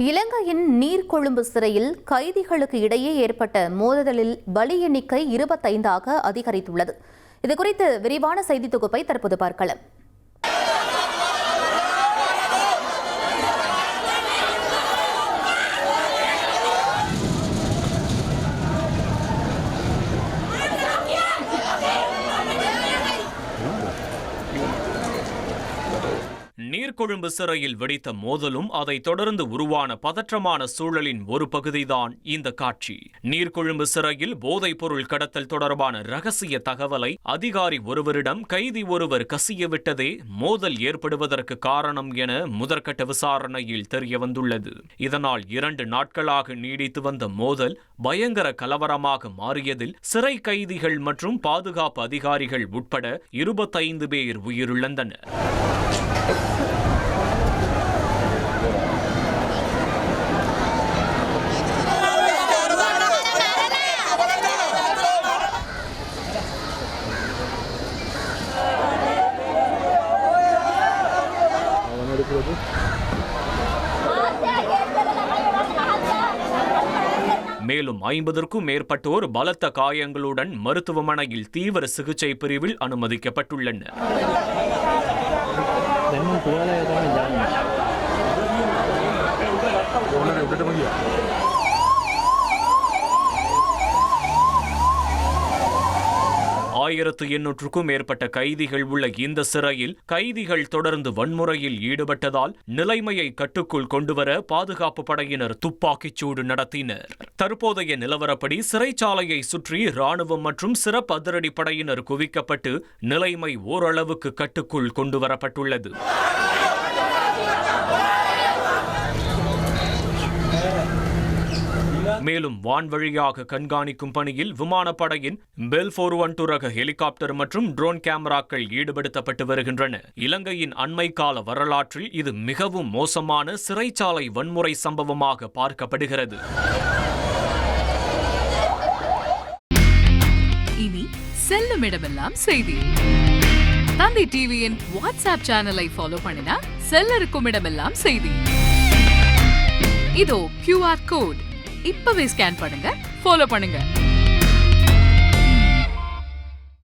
இலங்கையின் நீர்கொழும்பு சிறையில் கைதிகளுக்கு இடையே ஏற்பட்ட மோதலில் பலி எண்ணிக்கை 25ஆக அதிகரித்துள்ளது. இதுகுறித்து விரிவான செய்தி தொகுப்பை தற்போது பார்க்கலாம். நீர்கொழும்பு சிறையில் வெடித்த மோதலும் அதைத் தொடர்ந்து உருவான பதற்றமான சூழலின் ஒரு பகுதிதான் இந்த காட்சி. நீர்கொழும்பு சிறையில் போதைப் பொருள் கடத்தல் தொடர்பான ரகசிய தகவலை அதிகாரி ஒருவரிடம் கைதி ஒருவர் கசியவிட்டதே மோதல் ஏற்படுவதற்கு காரணம் என முதற்கட்ட விசாரணையில் தெரியவந்துள்ளது. இதனால் 2 நாட்களாக நீடித்து வந்த மோதல் பயங்கர கலவரமாக மாறியதில் சிறை கைதிகள் மற்றும் பாதுகாப்பு அதிகாரிகள் உட்பட 25 பேர் உயிரிழந்தனர். மேலும் 50க்கும் மேற்பட்டோர் பலத்த காயங்களுடன் மருத்துவமனையில் தீவிர சிகிச்சை பிரிவில் அனுமதிக்கப்பட்டுள்ளனர். ஆயிரத்து 800க்கும் மேற்பட்ட கைதிகள் உள்ள இந்த சிறையில் கைதிகள் தொடர்ந்து வன்முறையில் ஈடுபட்டதால் நிலைமையை கட்டுக்குள் கொண்டுவர பாதுகாப்பு படையினர் துப்பாக்கிச்சூடு நடத்தினர். தற்போதைய நிலவரப்படி சிறைச்சாலையை சுற்றி ராணுவம் மற்றும் சிறப்பு அதிரடி படையினர் குவிக்கப்பட்டு நிலைமை ஓரளவுக்கு கட்டுக்குள் கொண்டுவரப்பட்டுள்ளது. மேலும் வான்வழியாக கண்காணிக்கும் பணியில் விமானப்படையின் பெல் 412 ரக ஹெலிகாப்டர் மற்றும் ட்ரோன் கேமராக்கள் ஈடுபடுத்தப்பட்டு வருகின்றன. இலங்கையின் அண்மை கால வரலாற்றில் இது மிகவும் மோசமான சிறைச்சாலை வன்முறை சம்பவமாக பார்க்கப்படுகிறது. இனி செல்லும் இடமெல்லாம் செய்தி. தந்தி டிவியின் வாட்ஸ்அப் சேனலை ஃபாலோ பண்ணினா செல்லருக்கும் இடமெல்லாம் செய்தி. இதோ QR கோட் இப்பவே ஸ்கேன் பண்ணுங்க, ஃபாலோ பண்ணுங்க.